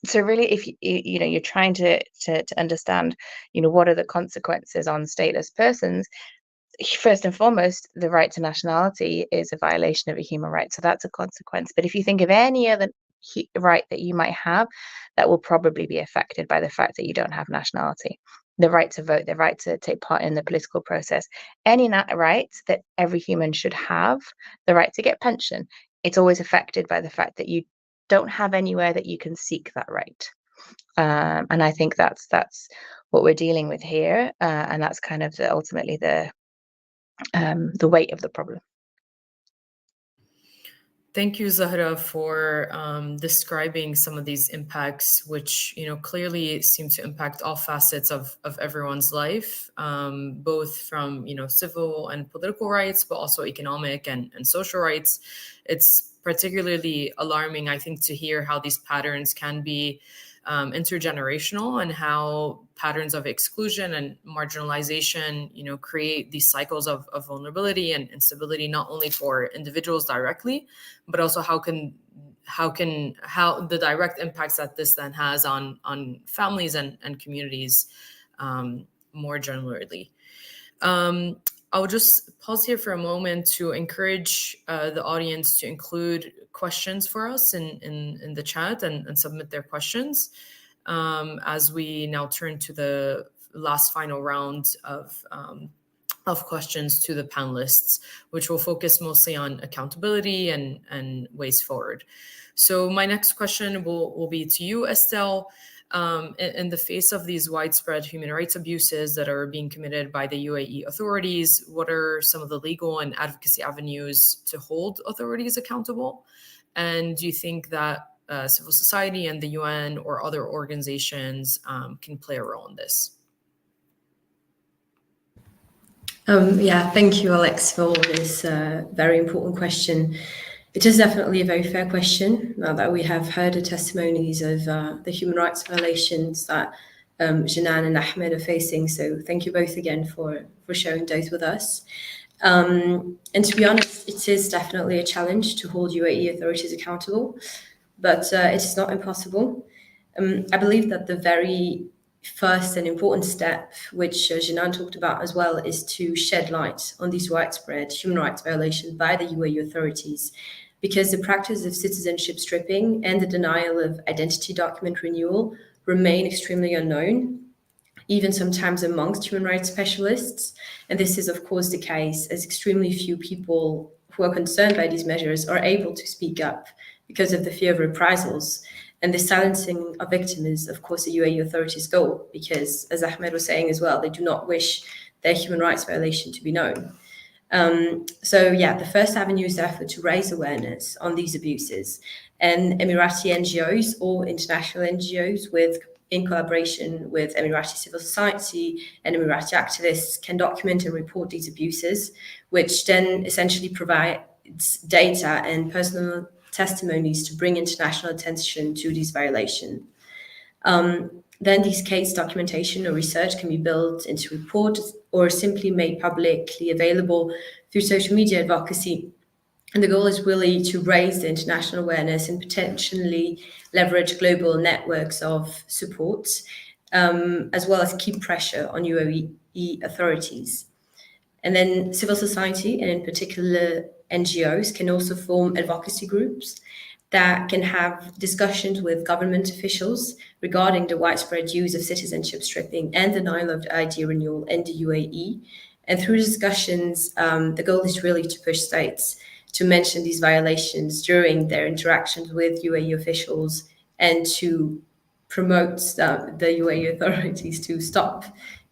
So really, if you're trying to understand, what are the consequences on stateless persons, first and foremost, the right to nationality is a violation of a human right. So that's a consequence. But if you think of any other right that you might have, that will probably be affected by the fact that you don't have nationality. The right to vote, the right to take part in the political process, any right that every human should have, the right to get pension, it's always affected by the fact that you don't have anywhere that you can seek that right. And I think that's what we're dealing with here. And that's kind of ultimately the weight of the problem. Thank you, Zahra, for describing some of these impacts, which clearly seem to impact all facets of everyone's life, both from civil and political rights, but also economic and social rights. It's particularly alarming, I think, to hear how these patterns can be intergenerational and how patterns of exclusion and marginalization, create these cycles of vulnerability and instability, not only for individuals directly, but also how the direct impacts that this then has on families and communities more generally. I'll just pause here for a moment to encourage the audience to include questions for us in the chat and submit their questions as we now turn to the last final round of questions to the panelists, which will focus mostly on accountability and ways forward. So my next question will be to you, Estelle. In the face of these widespread human rights abuses that are being committed by the UAE authorities, what are some of the legal and advocacy avenues to hold authorities accountable? And do you think that civil society and the UN or other organizations can play a role in this? Thank you, Alex, for this very important question. It is definitely a very fair question now that we have heard the testimonies of the human rights violations that Jenan and Ahmed are facing. So thank you both again for sharing those with us. And to be honest, it is definitely a challenge to hold UAE authorities accountable, but it is not impossible. I believe that the very first and important step, which Jenan talked about as well, is to shed light on these widespread human rights violations by the UAE authorities, because the practice of citizenship stripping and the denial of identity document renewal remain extremely unknown, even sometimes amongst human rights specialists. And this is, of course, the case as extremely few people who are concerned by these measures are able to speak up because of the fear of reprisals. And the silencing of victims is, of course, the UAE authorities' goal, because, as Ahmed was saying as well, they do not wish their human rights violation to be known. The first avenue is therefore to raise awareness on these abuses, and Emirati NGOs or international NGOs in collaboration with Emirati civil society and Emirati activists can document and report these abuses, which then essentially provides data and personal testimonies to bring international attention to these violations. Then these case documentation or research can be built into reports or simply made publicly available through social media advocacy. And the goal is really to raise the international awareness and potentially leverage global networks of support, as well as keep pressure on UAE authorities. And then civil society, and in particular NGOs, can also form advocacy groups that can have discussions with government officials regarding the widespread use of citizenship stripping and denial of ID renewal in the UAE. And through discussions, the goal is really to push states to mention these violations during their interactions with UAE officials and to promote the UAE authorities to stop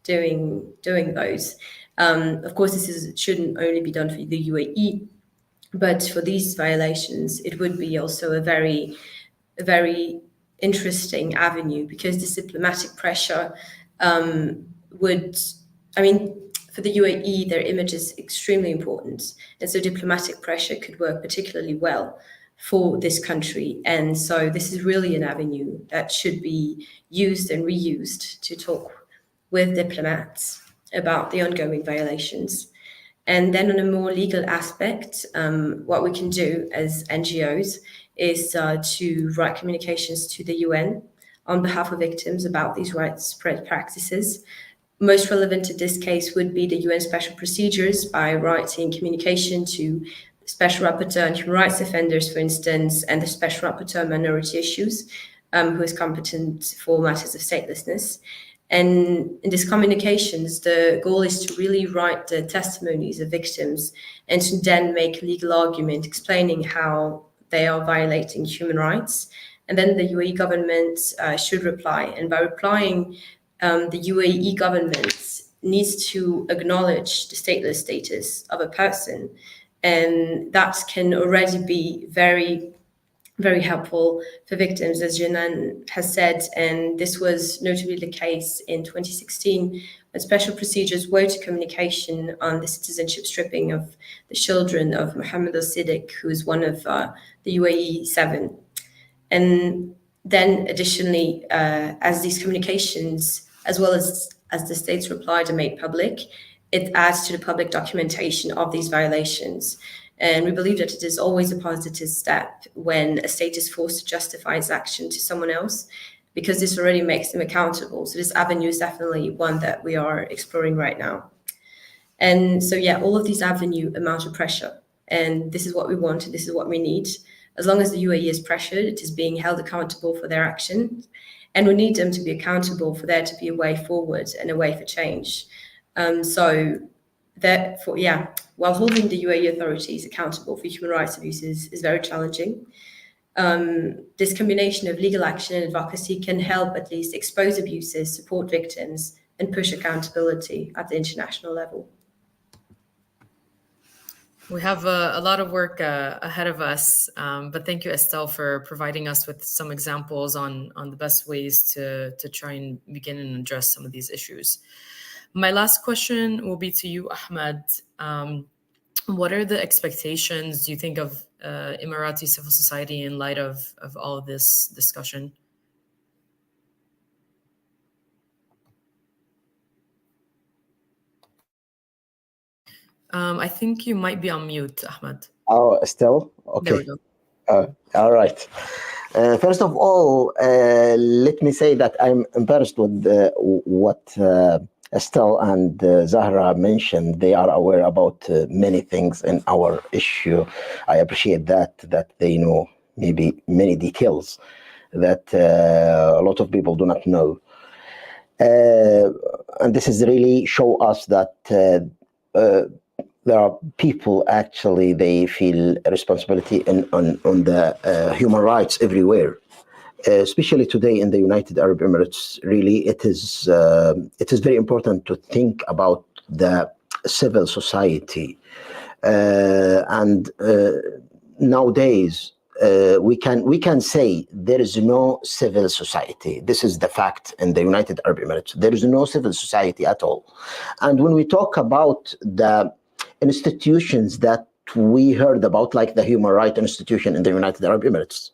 doing those. Of course, this shouldn't only be done for the UAE, but for these violations, it would be also a very interesting avenue, because this diplomatic pressure for the UAE, their image is extremely important. And so diplomatic pressure could work particularly well for this country. And so this is really an avenue that should be used and reused to talk with diplomats about the ongoing violations. And then on a more legal aspect, what we can do as NGOs is to write communications to the UN on behalf of victims about these widespread practices. Most relevant to this case would be the UN special procedures, by writing communication to the Special Rapporteur on Human Rights Offenders, for instance, and the Special Rapporteur on Minority Issues, who is competent for matters of statelessness. And in these communications, the goal is to really write the testimonies of victims and to then make a legal argument explaining how they are violating human rights. And then the UAE government should reply. And by replying, the UAE government needs to acknowledge the stateless status of a person. And that can already be very, very helpful for victims, as Janan has said. And this was notably the case in 2016, when special procedures wrote a communication on the citizenship stripping of the children of Mohammed al-Siddiq, who is one of the UAE 7. And then additionally, as these communications, as well as the state's replies, are made public, it adds to the public documentation of these violations. And we believe that it is always a positive step when a state is forced to justify its action to someone else, because this already makes them accountable. So this avenue is definitely one that we are exploring right now. And so, yeah, all of these avenues amount to pressure. And this is what we want, and this is what we need. As long as the UAE is pressured, it is being held accountable for their actions. And we need them to be accountable for there to be a way forward and a way for change. Therefore, yeah, while holding the UAE authorities accountable for human rights abuses is very challenging, this combination of legal action and advocacy can help at least expose abuses, support victims, and push accountability at the international level. We have a lot of work ahead of us, but thank you, Estelle, for providing us with some examples on the best ways to try and begin and address some of these issues. My last question will be to you, Ahmed. What are the expectations, do you think, of Emirati civil society in light of all of this discussion? I think you might be on mute, Ahmed. Oh, still? Okay. There we go. All right. First of all, let me say that I'm embarrassed with what Estelle and Zahra mentioned. They are aware about many things in our issue. I appreciate that they know maybe many details that a lot of people do not know. And this is really show us that there are people actually, they feel responsibility on the human rights everywhere, especially today in the United Arab Emirates. Really, it is very important to think about the civil society. And nowadays, we can say there is no civil society. This is the fact in the United Arab Emirates. There is no civil society at all. And when we talk about the institutions that we heard about, like the Human Rights Institution in the United Arab Emirates,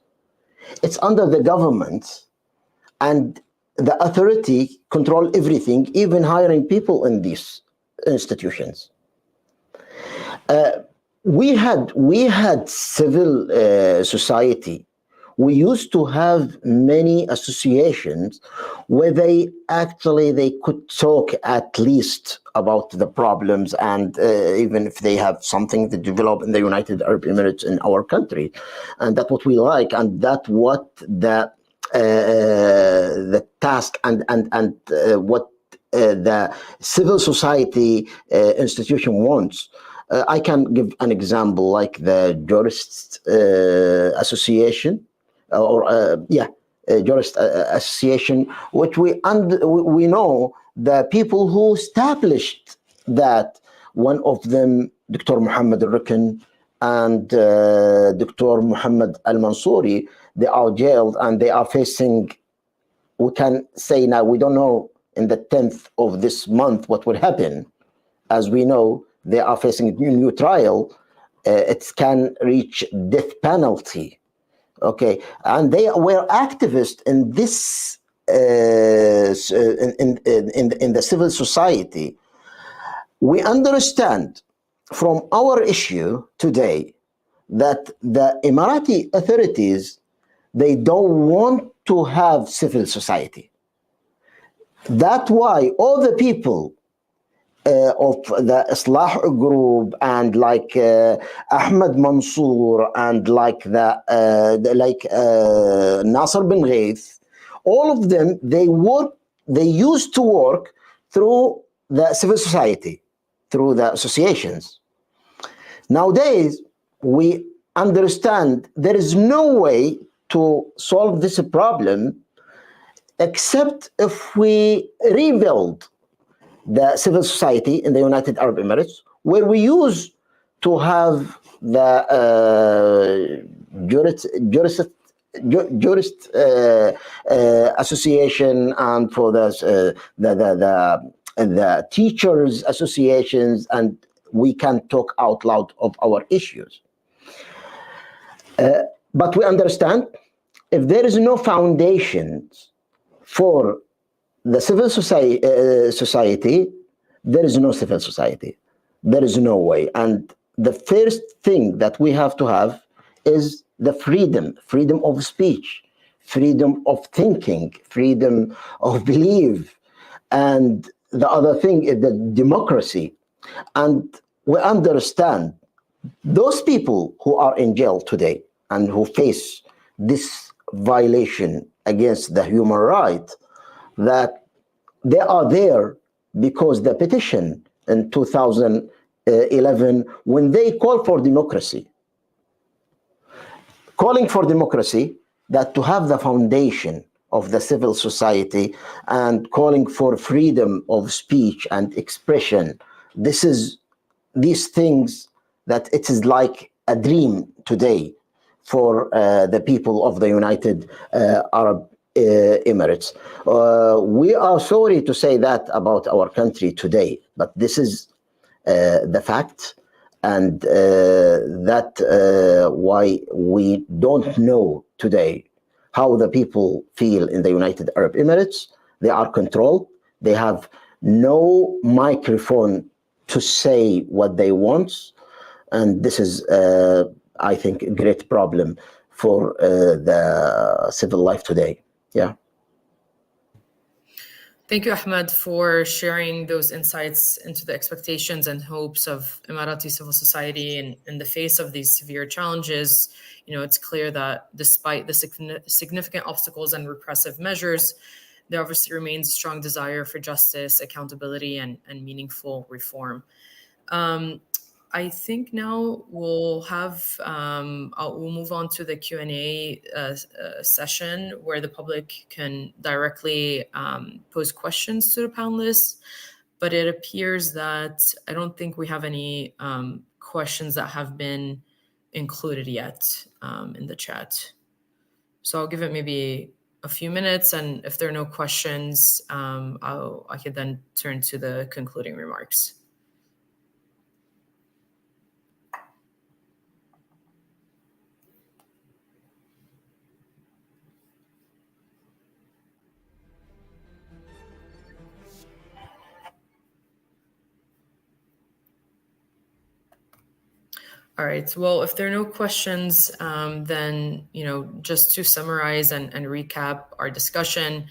it's under the government, and the authority control everything, even hiring people in these institutions. We had civil society. We used to have many associations where they could talk at least about the problems, and even if they have something to develop in the United Arab Emirates in our country, and that's what we like, and that's what the task and what the civil society institution wants. I can give an example, like the Jurists Association, Jurist Association, which we know the people who established that. One of them, Dr. Muhammad al-Rukn and Dr. Muhammad al-Mansouri, they are jailed and they are facing, we can say now, we don't know in the 10th of this month what will happen. As we know, they are facing a new trial it can reach death penalty. Okay, and they were activists in this in the civil society. We understand from our issue today that the Emirati authorities, they don't want to have civil society. That's why all the people of the Islah group and like Ahmed Mansour and like Nasser bin Ghaith, all of them, they used to work through the civil society, through the associations. Nowadays, we understand there is no way to solve this problem except if we rebuild the civil society in the United Arab Emirates, where we used to have the jurist association, and for the teachers associations, and we can talk out loud of our issues. But we understand if there is no foundations for the civil society, there is no civil society. There is no way. And the first thing that we have to have is the freedom of speech, freedom of thinking, freedom of belief. And the other thing is the democracy. And we understand those people who are in jail today and who face this violation against the human right, that they are there because the petition in 2011, when they call for democracy, calling for democracy, that to have the foundation of the civil society and calling for freedom of speech and expression, these things that it is like a dream today for the people of the United Arab Emirates. We are sorry to say that about our country today, but this is the fact, and that why we don't know today how the people feel in the United Arab Emirates. They are controlled. They have no microphone to say what they want, and this is, I think, a great problem for the civil life today. Yeah. Thank you, Ahmed, for sharing those insights into the expectations and hopes of Emirati civil society in the face of these severe challenges. You know, it's clear that despite the significant obstacles and repressive measures, there obviously remains a strong desire for justice, accountability, and meaningful reform. I think now we'll move on to the Q&A session where the public can directly pose questions to the panelists, but it appears that I don't think we have any questions that have been included yet in the chat. So I'll give it maybe a few minutes, and if there are no questions, I could then turn to the concluding remarks. All right. Well, if there are no questions, then, you know, just to summarize and recap our discussion,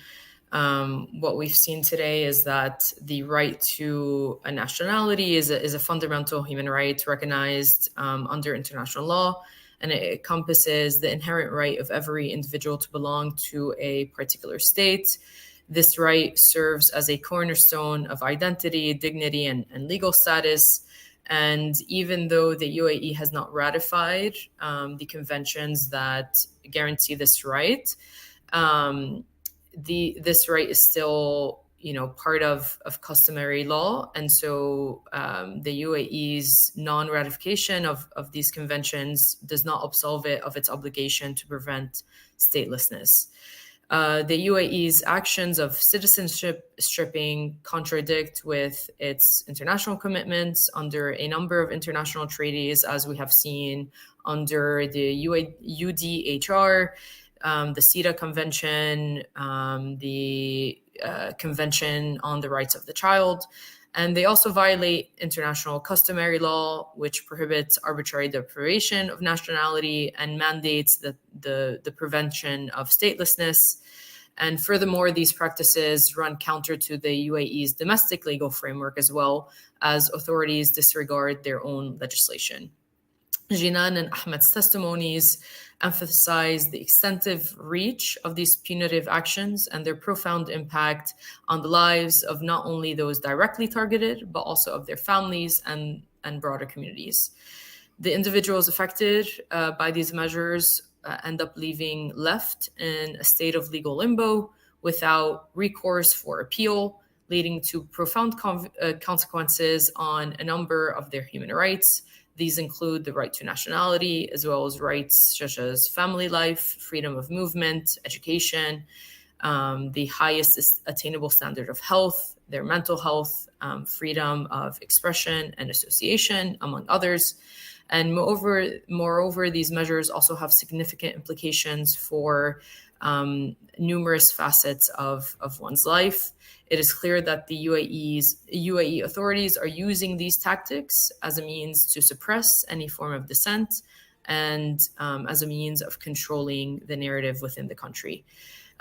what we've seen today is that the right to a nationality is a fundamental human right recognized under international law, and it encompasses the inherent right of every individual to belong to a particular state. This right serves as a cornerstone of identity, dignity, and legal status. And even though the UAE has not ratified the conventions that guarantee this right, this right is still, you know, part of customary law. And so the UAE's non-ratification of these conventions does not absolve it of its obligation to prevent statelessness. The UAE's actions of citizenship stripping contradict with its international commitments under a number of international treaties, as we have seen under the UDHR, the CETA Convention, the Convention on the Rights of the Child. And they also violate international customary law, which prohibits arbitrary deprivation of nationality and mandates the prevention of statelessness. And furthermore, these practices run counter to the UAE's domestic legal framework, as well as authorities disregard their own legislation. Jinan and Ahmed's testimonies emphasize the extensive reach of these punitive actions and their profound impact on the lives of not only those directly targeted, but also of their families and broader communities. The individuals affected by these measures end up leaving left in a state of legal limbo without recourse for appeal, leading to profound consequences on a number of their human rights. These include the right to nationality, as well as rights such as family life, freedom of movement, education, the highest attainable standard of health, their mental health, freedom of expression and association, among others. And moreover, these measures also have significant implications for numerous facets of one's life. It is clear that the UAE authorities are using these tactics as a means to suppress any form of dissent and as a means of controlling the narrative within the country.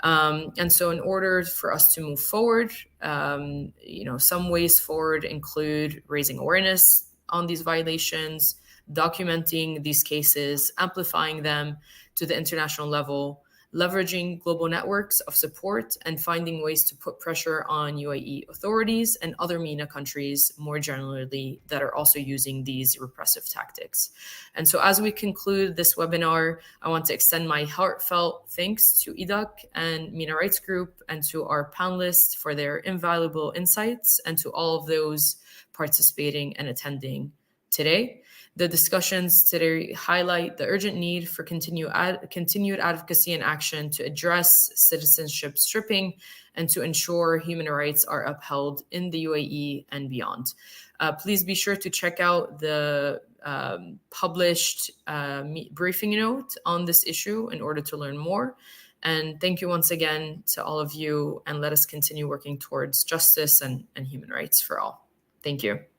And so in order for us to move forward, some ways forward include raising awareness on these violations, documenting these cases, amplifying them to the international level, leveraging global networks of support, and finding ways to put pressure on UAE authorities and other MENA countries more generally that are also using these repressive tactics. And so as we conclude this webinar, I want to extend my heartfelt thanks to IDAC and MENA Rights Group and to our panelists for their invaluable insights, and to all of those participating and attending today. The discussions today highlight the urgent need for continued advocacy and action to address citizenship stripping and to ensure human rights are upheld in the UAE and beyond. Please be sure to check out the published briefing note on this issue in order to learn more. And thank you once again to all of you, and let us continue working towards justice and human rights for all. Thank you.